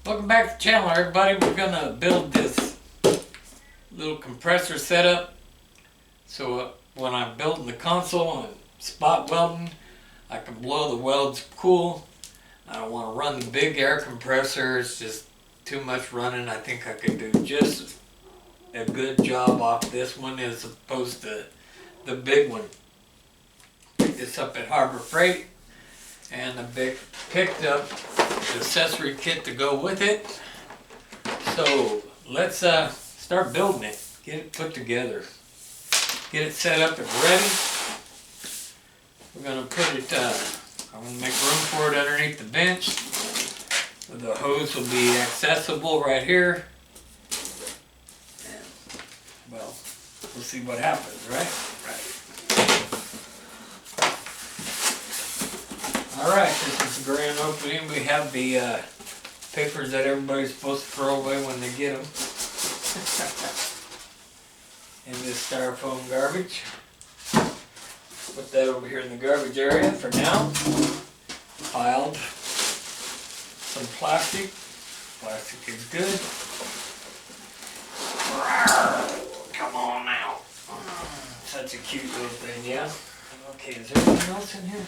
Welcome back to the channel, everybody. We're gonna build this little compressor setup so when I'm building the console and spot welding, I can blow the welds cool. I don't want to run the big air compressor. It's just too much running. I think I could do just a good job off this one as opposed to the big one. Picked this up at Harbor Freight, and I picked up the accessory kit to go with it. So let's start building it. Get it put together. Get it set up and ready. We're gonna put it, I'm gonna make room for it underneath the bench. The hose will be accessible right here. And, well, we'll see what happens, right? Alright, this is the grand opening. We have the papers that everybody's supposed to throw away when they get them. In this styrofoam garbage. Put that over here in the garbage area for now. Piled some plastic. Plastic is good. Come on now. Such a cute little thing, yeah? Okay, is there anything else in here?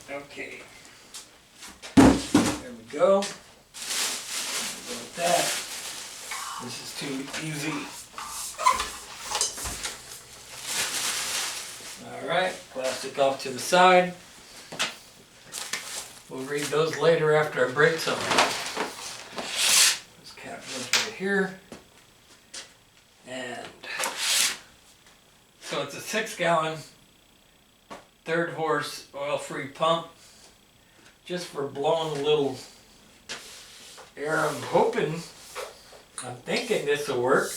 No. Okay. There we go. Go with that. This is too easy. Alright, plastic off to the side. We'll read those later after I break some. This cap goes right here. And so it's a 6-gallon, 3rd horse oil-free pump, just for blowing a little air. I'm thinking this will work.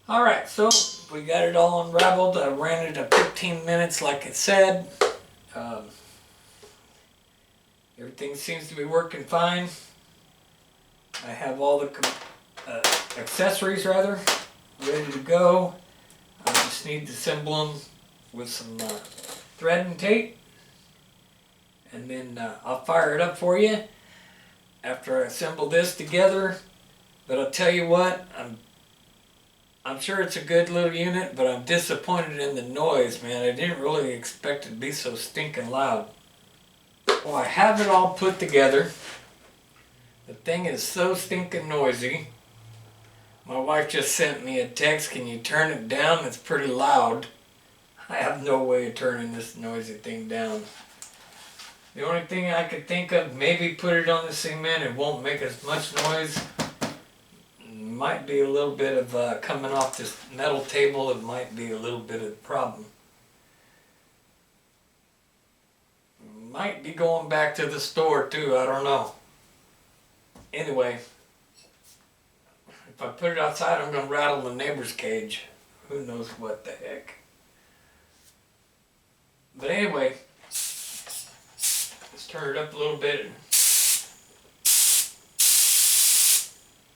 Alright, so we got it all unraveled. I ran it at 15 minutes like it said. Everything seems to be working fine. I have all the accessories ready to go. I just need to assemble them with some thread and tape, and then I'll fire it up for you after I assemble this together. But I'll tell you what, I'm sure it's a good little unit, but I'm disappointed in the noise, man. I didn't really expect it to be so stinking loud. Well, I have it all put together. The thing is so stinking noisy. My wife just sent me a text, can you turn it down? It's pretty loud. I have no way of turning this noisy thing down. The only thing I could think of, maybe put it on the cement, it won't make as much noise. Might be a little bit of coming off this metal table, it might be a little bit of a problem. Might be going back to the store too, I don't know. Anyway, if I put it outside, I'm going to rattle the neighbor's cage. Who knows what the heck. But anyway, let's turn it up a little bit.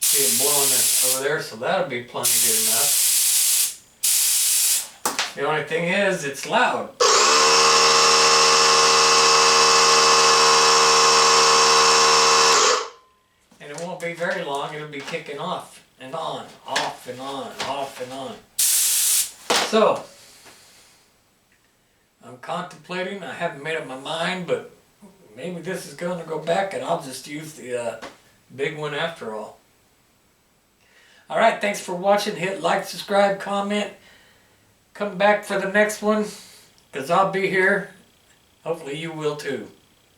See it blowing over there, so that'll be plenty good enough. The only thing is, it's loud. And it won't be very long, it'll be kicking off and on, off and on, off and on. So, I'm contemplating, I haven't made up my mind, but maybe this is going to go back and I'll just use the big one after all. Alright, thanks for watching. Hit like, subscribe, comment. Come back for the next one, because I'll be here. Hopefully you will too.